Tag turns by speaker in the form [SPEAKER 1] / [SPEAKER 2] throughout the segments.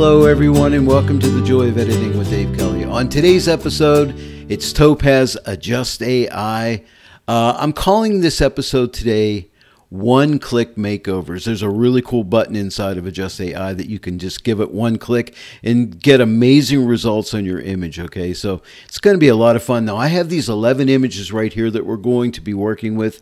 [SPEAKER 1] Hello everyone and welcome to the Joy of Editing with Dave Kelly. On today's episode, it's Topaz Adjust AI. I'm calling this episode today One-Click Makeovers. There's a really cool button inside of Adjust AI that you can just give it one click and get amazing results on your image, okay? So it's going to be a lot of fun. Now I have these 11 images right here that we're going to be working with.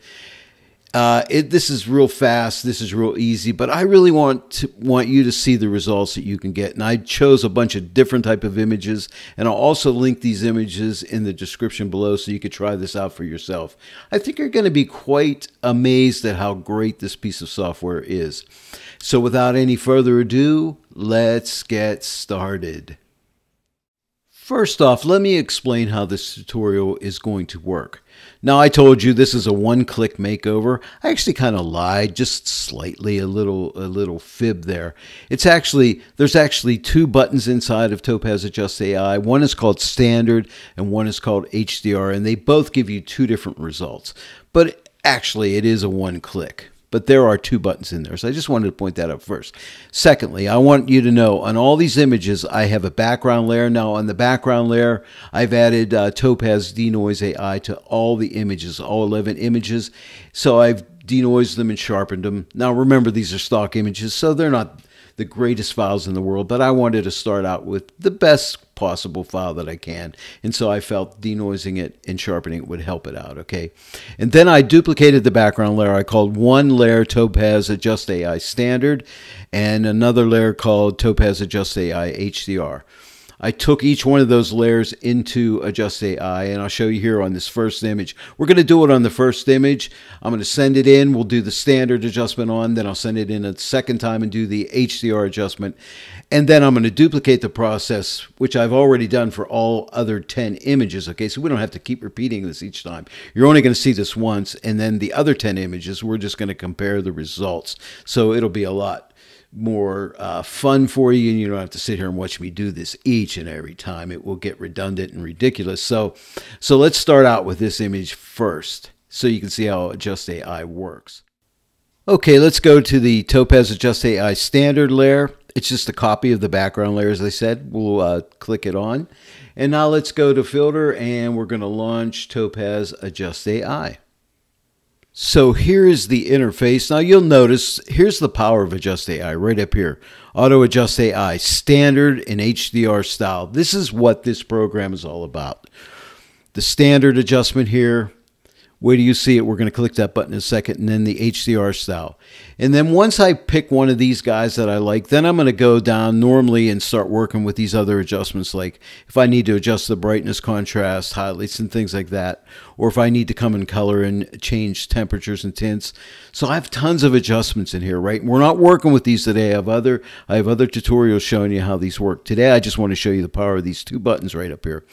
[SPEAKER 1] This is real fast, this is real easy, but I really want you to see the results that you can get. And I chose a bunch of different type of images, and I'll also link these images in the description below so you could try this out for yourself. I think you're going to be quite amazed at how great this piece of software is. So without any further ado, let's get started. First off, let me explain how this tutorial is going to work. Now, I told you this is a one-click makeover. I actually kind of lied, just slightly, a little fib there. There's actually two buttons inside of Topaz Adjust AI. One is called Standard and one is called HDR, and they both give you two different results. But actually, it is a one-click. But there are two buttons in there, so I just wanted to point that out first. Secondly, I want you to know on all these images, I have a background layer. Now, on the background layer, I've added Topaz Denoise AI to all the images, all 11 images. So I've denoised them and sharpened them. Now, remember, these are stock images, so they're not the greatest files in the world, but I wanted to start out with the best possible file that I can. And so I felt denoising it and sharpening it would help it out, okay? And then I duplicated the background layer. I called one layer Topaz Adjust AI Standard and another layer called Topaz Adjust AI HDR. I took each one of those layers into Adjust AI, and I'll show you here on this first image. We're going to do it on the first image. I'm going to send it in. We'll do the standard adjustment on, then I'll send it in a second time and do the HDR adjustment. And then I'm going to duplicate the process, which I've already done for all other 10 images, okay? So we don't have to keep repeating this each time. You're only going to see this once, and then the other 10 images, we're just going to compare the results. So it'll be a lot more fun for you, and you don't have to sit here and watch me do this each and every time. It will get redundant and ridiculous. So let's start out with this image first so you can see how Adjust AI works. Okay, let's go to the Topaz Adjust AI Standard layer. It's just a copy of the background layer, as I said. We'll click it on. And now let's go to Filter, and we're going to launch Topaz Adjust AI. So here is the interface. Now you'll notice, here's the power of Adjust AI right up here. Auto Adjust AI, Standard and HDR style. This is what this program is all about. The standard adjustment here. Where do you see it? We're going to click that button in a second, and then the HDR style. And then once I pick one of these guys that I like, then I'm going to go down normally and start working with these other adjustments, like if I need to adjust the brightness, contrast, highlights, and things like that, or if I need to come in color and change temperatures and tints. So I have tons of adjustments in here, right? We're not working with these today. I have other tutorials showing you how these work. Today, I just want to show you the power of these two buttons right up here.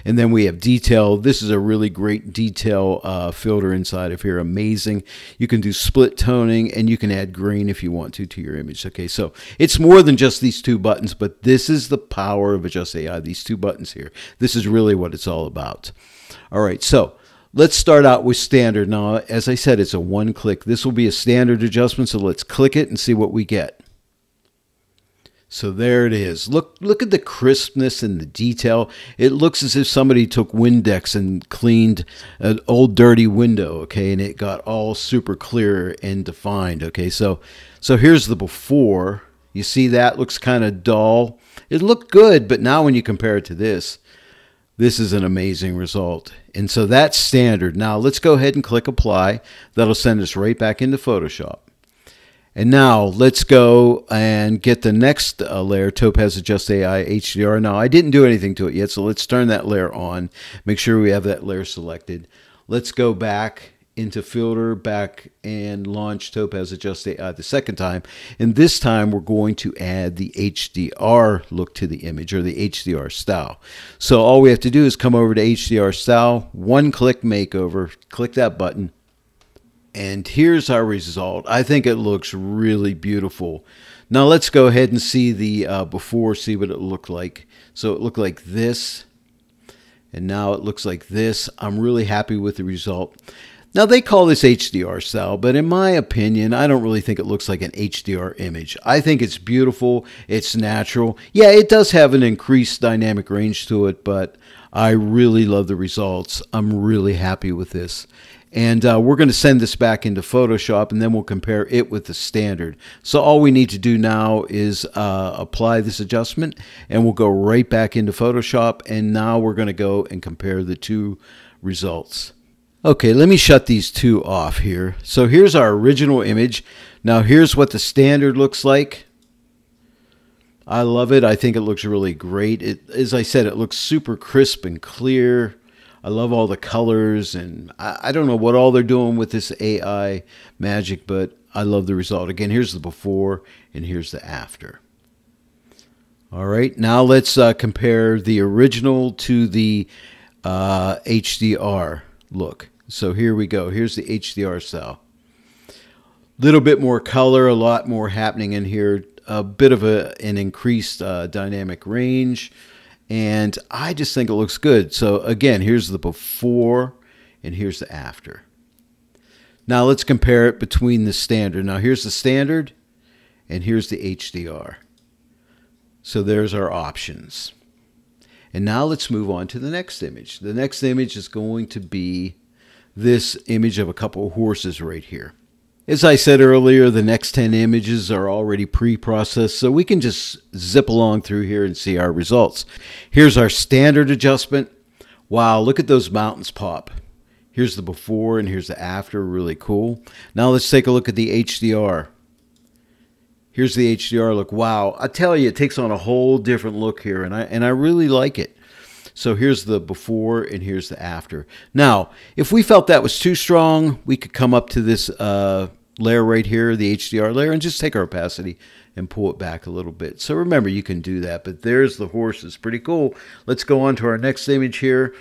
[SPEAKER 1] And then we have detail. This is a really great detail filter inside of here. Amazing. You can do split toning, and you can add green if you want to your image. Okay, so it's more than just these two buttons, but this is the power of Adjust AI, these two buttons here. This is really what it's all about. All right, so let's start out with standard. Now, as I said, it's a one click. This will be a standard adjustment, so let's click it and see what we get. So there it is. Look at the crispness and the detail. It looks as if somebody took Windex and cleaned an old dirty window, okay, and it got all super clear and defined, okay. So here's the before. You see that looks kind of dull. It looked good, but now when you compare it to this is an amazing result. And so that's standard. Now let's go ahead and click apply. That'll send us right back into Photoshop. And now let's go and get the next layer, Topaz Adjust AI HDR. Now I didn't do anything to it yet, so let's turn that layer on. Make sure we have that layer selected. Let's go back into Filter, back and launch Topaz Adjust AI the second time. And this time we're going to add the HDR look to the image, or the HDR style. So all we have to do is come over to HDR style, one-click makeover, click that button. And here's our result. I think it looks really beautiful. Now let's go ahead and see the before, see what it looked like. So it looked like this, and now it looks like this. I'm really happy with the result. Now, they call this HDR style, but in my opinion, I don't really think it looks like an HDR image. I think it's beautiful. It's natural. Yeah, it does have an increased dynamic range to it, but I really love the results. I'm really happy with this. And we're going to send this back into Photoshop, and then we'll compare it with the standard. So all we need to do now is apply this adjustment, and we'll go right back into Photoshop. And now we're going to go and compare the two results. Okay, let me shut these two off here. So here's our original image. Now here's what the standard looks like. I love it. I think it looks really great. As I said, it looks super crisp and clear. I love all the colors, and I don't know what all they're doing with this AI magic, but I love the result. Again, here's the before and here's the after. All right, now let's compare the original to the HDR look. So here we go. Here's the HDR style. Little bit more color, a lot more happening in here. A bit of an increased dynamic range. And I just think it looks good. So again, here's the before and here's the after. Now let's compare it between the standard. Now here's the standard and here's the HDR. So there's our options. And now let's move on to the next image. The next image is going to be this image of a couple of horses right here. As I said earlier, the next 10 images are already pre-processed, so we can just zip along through here and see our results. Here's our standard adjustment. Wow, look at those mountains pop. Here's the before and here's the after, really cool. Now let's take a look at the HDR. Here's the HDR look. Wow, I tell you, it takes on a whole different look here, and I really like it. So here's the before and here's the after. Now, if we felt that was too strong, we could come up to this layer right here, the HDR layer, and just take our opacity and pull it back a little bit. So remember, you can do that, but there's the horses. Pretty cool. Let's go on to our next image here.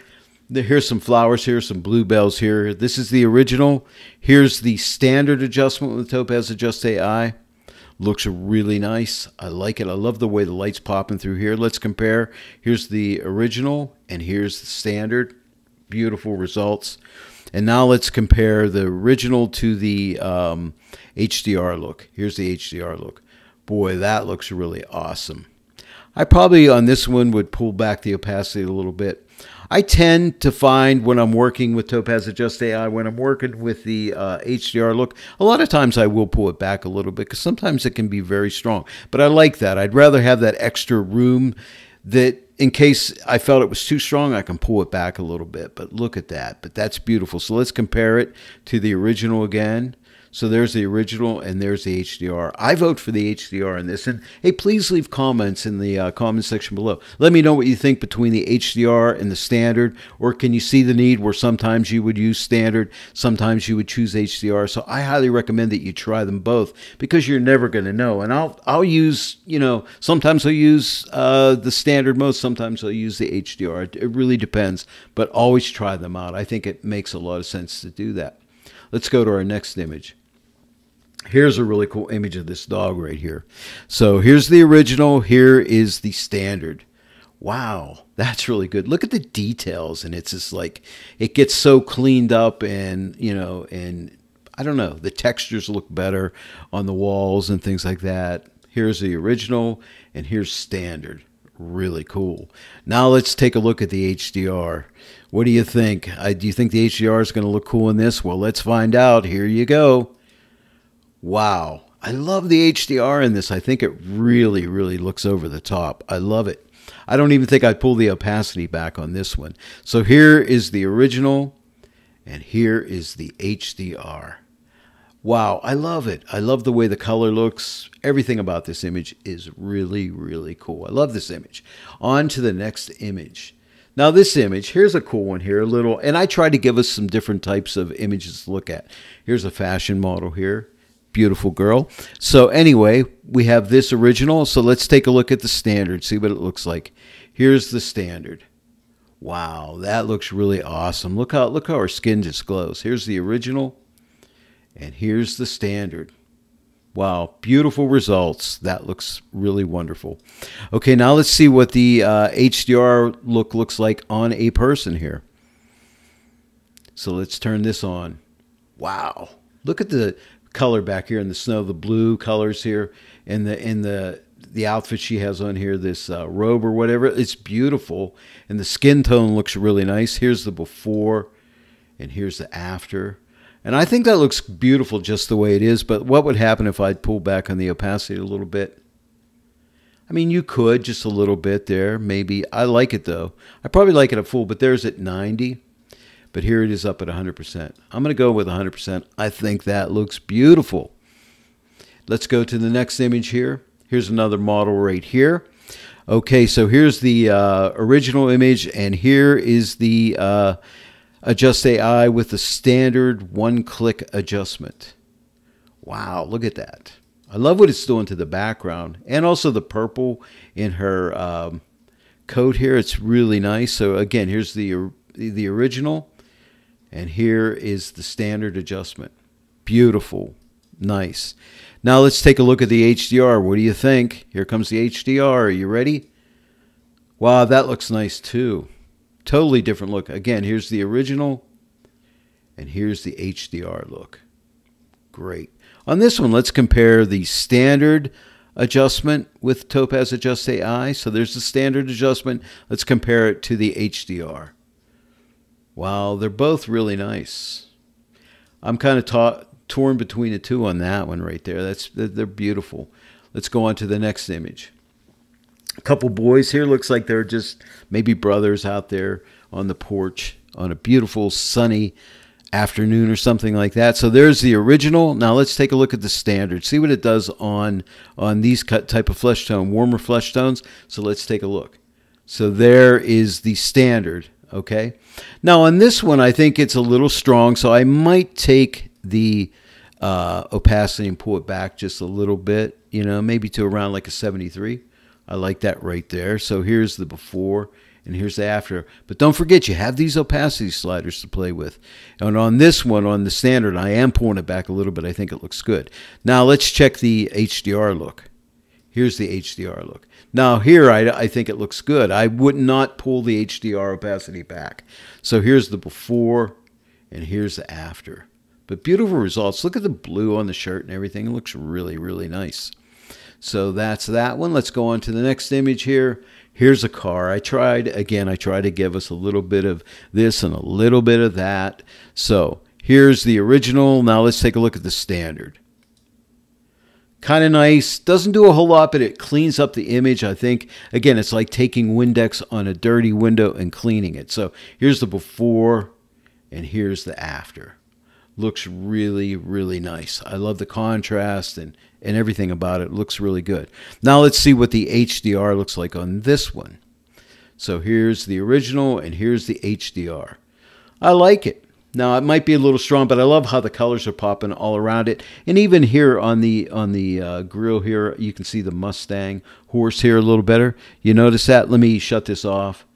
[SPEAKER 1] Here's some flowers here, some bluebells here. This is the original. Here's the standard adjustment with Topaz Adjust AI. Looks really nice. I like it. I love the way the light's popping through here. Let's compare. Here's the original and here's the standard. Beautiful results. And now let's compare the original to the HDR look. Here's the HDR look. Boy, that looks really awesome. I probably on this one would pull back the opacity a little bit. I tend to find when I'm working with Topaz Adjust AI, when I'm working with the HDR look, a lot of times I will pull it back a little bit because sometimes it can be very strong. But I like that. I'd rather have that extra room that in case I felt it was too strong, I can pull it back a little bit. But look at that. But that's beautiful. So let's compare it to the original again. So there's the original and there's the HDR. I vote for the HDR in this. And hey, please leave comments in the comment section below. Let me know what you think between the HDR and the standard. Or can you see the need where sometimes you would use standard, sometimes you would choose HDR. So I highly recommend that you try them both because you're never going to know. And I'll use, you know, sometimes I'll use the standard mode, sometimes I'll use the HDR. It really depends. But always try them out. I think it makes a lot of sense to do that. Let's go to our next image. Here's a really cool image of this dog right here. So here's the original. Here is the standard. Wow, that's really good. Look at the details, and it's just like it gets so cleaned up, and you know, and I don't know, the textures look better on the walls and things like that. Here's the original, and here's standard. Really cool. Now let's take a look at the HDR. What do you think? Do you think the HDR is going to look cool in this? Well, let's find out. Here you go. Wow, I love the HDR in this. I think it really, really looks over the top. I love it. I don't even think I'd pull the opacity back on this one. So here is the original, and here is the HDR. Wow, I love it. I love the way the color looks. Everything about this image is really, really cool. I love this image. On to the next image. Now this image, here's a cool one here, a little, and I tried to give us some different types of images to look at. Here's a fashion model here. Beautiful girl. So anyway, we have this original. So let's take a look at the standard, see what it looks like. Here's the standard. Wow, that looks really awesome. Look how her skin just glows. Here's the original, and here's the standard. Wow, beautiful results. That looks really wonderful. Okay, now let's see what the HDR look looks like on a person here. So let's turn this on. Wow. Look at the color back here in the snow, the blue colors here, and the outfit she has on here, this robe or whatever. It's beautiful, and the skin tone looks really nice. Here's the before, and here's the after. And I think that looks beautiful just the way it is, but what would happen if I'd pull back on the opacity a little bit? I mean, you could just a little bit there, maybe. I like it, though. I probably like it at full, but there's at 90. But here it is up at 100%. I'm going to go with 100%. I think that looks beautiful. Let's go to the next image here. Here's another model right here. Okay, so here's the original image, and here is the Adjust AI with the standard one-click adjustment. Wow, look at that. I love what it's doing to the background, and also the purple in her coat here. It's really nice. So again, here's the original, and here is the standard adjustment. Beautiful, nice. Now let's take a look at the HDR. What do you think? Here comes the HDR. Are you ready? Wow, that looks nice too. Totally different look. Again, here's the original, and here's the HDR look. Great. On this one, let's compare the standard adjustment with Topaz Adjust AI. So there's the standard adjustment. Let's compare it to the HDR. Wow, they're both really nice. I'm kind of torn between the two on that one right there. They're beautiful. Let's go on to the next image. A couple boys here. Looks like they're just maybe brothers out there on the porch on a beautiful sunny afternoon or something like that. So there's the original. Now let's take a look at the standard. See what it does on these type of flesh tone, warmer flesh tones. So let's take a look. So there is the standard. Okay. Now on this one, I think it's a little strong, so I might take the opacity and pull it back just a little bit. You know, maybe to around like a 73. I like that right there. So here's the before and here's the after. But don't forget, you have these opacity sliders to play with. And on this one, on the standard, I am pulling it back a little bit. I think it looks good. Now let's check the HDR look. Here's the HDR look. Now here, I think it looks good. I would not pull the HDR opacity back. So here's the before and here's the after. But beautiful results. Look at the blue on the shirt and everything. It looks really, really nice. So that's that one. Let's go on to the next image here. Here's a car. I tried to give us a little bit of this and a little bit of that. So here's the original. Now let's take a look at the standard. Kind of nice. Doesn't do a whole lot, but it cleans up the image. I think, again, it's like taking Windex on a dirty window and cleaning it. So here's the before and here's the after. Looks really, really nice. I love the contrast and everything about it. Looks really good. Now let's see what the HDR looks like on this one. So here's the original and here's the HDR. I like it. Now it might be a little strong, but I love how the colors are popping all around it. And even here on the grill here, you can see the Mustang horse here a little better. You notice that? Let me shut this off.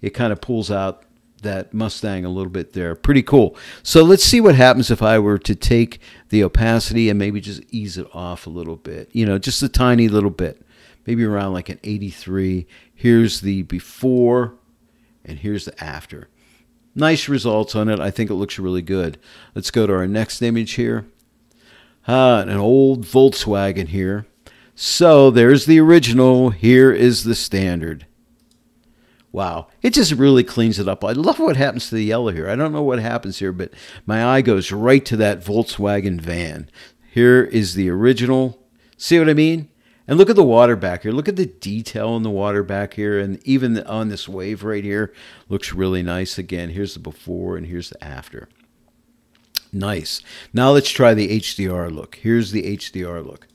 [SPEAKER 1] It kind of pulls out that Mustang a little bit there. Pretty cool. So let's see what happens if I were to take the opacity and maybe just ease it off a little bit. You know, just a tiny little bit. Maybe around like an 83. Here's the before and here's the after. Nice results on it. I think it looks really good. Let's go to our next image here. An old Volkswagen here. So there's the original. Here is the standard. Wow. It just really cleans it up. I love what happens to the yellow here. I don't know what happens here, but my eye goes right to that Volkswagen van. Here is the original. See what I mean? And look at the water back here. Look at the detail in the water back here. And even on this wave right here, looks really nice. Again, here's the before and here's the after. Nice. Now let's try the HDR look. Here's the HDR look.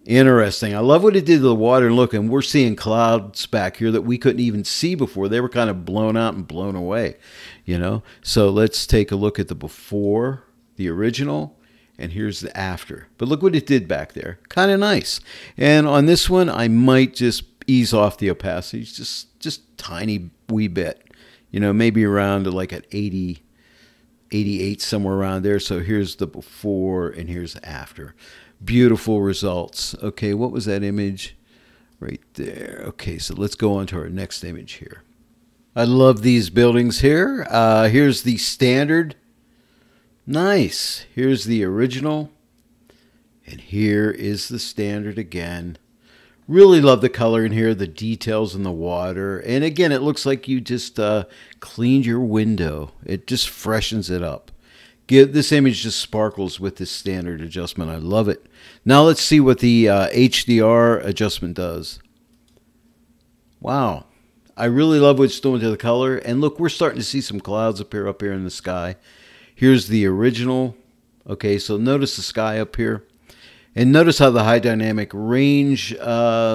[SPEAKER 1] Interesting. I love what it did to the water. And look, and we're seeing clouds back here that we couldn't even see before. They were kind of blown out and blown away, you know. So let's take a look at the before, the original, and here's the after. But look what it did back there. Kind of nice. And on this one, I might just ease off the opacity, just tiny wee bit, you know, maybe around to like at 80, 88, somewhere around there. So here's the before and here's the after. Beautiful results. Okay, what was that image? Right there. Okay, so let's go on to our next image here. I love these buildings here. Here's the standard. Nice. Here's the original. And here is the standard again. Really love the color in here, the details in the water. And again, it looks like you just cleaned your window. It just freshens it up. This image just sparkles with this standard adjustment. I love it. Now let's see what the HDR adjustment does. Wow. I really love what it's doing to the color. And look, we're starting to see some clouds appear up here in the sky. Here's the original. Okay, so notice the sky up here. And notice how the high dynamic range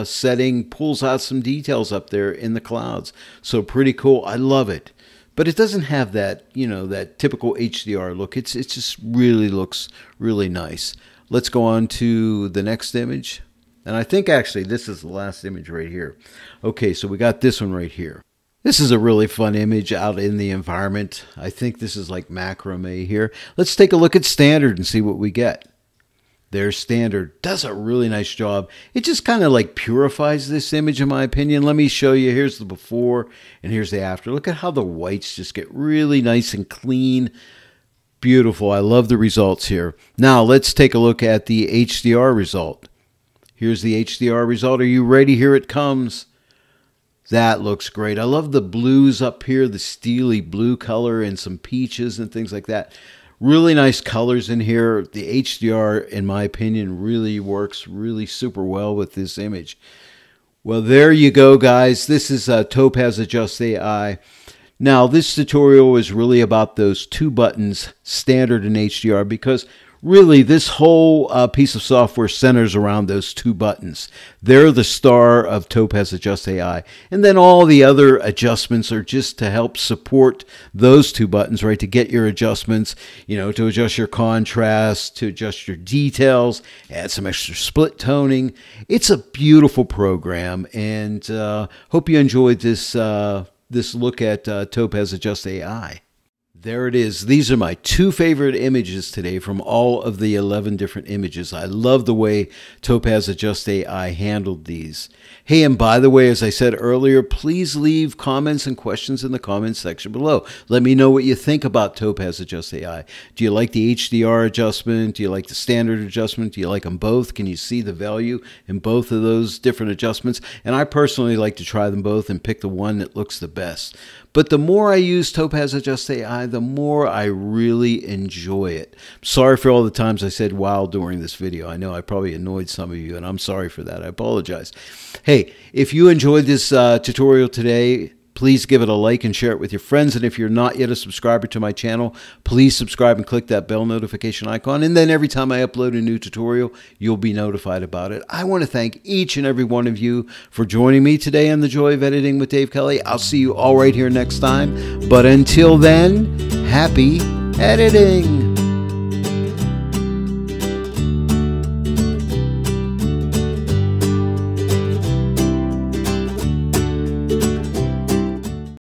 [SPEAKER 1] setting pulls out some details up there in the clouds. So pretty cool. I love it. But it doesn't have that, you know, that typical HDR look. It just really looks really nice. Let's go on to the next image. And I think actually this is the last image right here. Okay, so we got this one right here. This is a really fun image out in the environment. I think this is like macrame here. Let's take a look at standard and see what we get. There's standard. Does a really nice job. It just kind of like purifies this image in my opinion. Let me show you. Here's the before and here's the after. Look at how the whites just get really nice and clean. Beautiful. I love the results here. Now let's take a look at the HDR result. Here's the HDR result. Are you ready? Here it comes. That looks great. I love the blues up here, the steely blue color and some peaches and things like that. Really nice colors in here. The HDR, in my opinion, really works really super well with this image. Well, there you go, guys. This is Topaz Adjust AI. Now, this tutorial is really about those two buttons, standard and HDR, because really this whole piece of software centers around those two buttons. They're the star of Topaz Adjust AI. And then all the other adjustments are just to help support those two buttons, right? To get your adjustments, you know, to adjust your contrast, to adjust your details, add some extra split toning. It's a beautiful program, and hope you enjoyed this this look at Topaz Adjust AI. There it is. These are my two favorite images today from all of the 11 different images. I love the way Topaz Adjust AI handled these. Hey, and by the way, as I said earlier, please leave comments and questions in the comments section below. Let me know what you think about Topaz Adjust AI. Do you like the HDR adjustment? Do you like the standard adjustment? Do you like them both? Can you see the value in both of those different adjustments? And I personally like to try them both and pick the one that looks the best. But the more I use Topaz Adjust AI, the more I really enjoy it. Sorry for all the times I said wow during this video. I know I probably annoyed some of you, and I'm sorry for that. I apologize. Hey, if you enjoyed this tutorial today, please give it a like and share it with your friends. And if you're not yet a subscriber to my channel, please subscribe and click that bell notification icon. And then every time I upload a new tutorial, you'll be notified about it. I want to thank each and every one of you for joining me today on The Joy of Editing with Dave Kelly. I'll see you all right here next time. But until then, happy editing.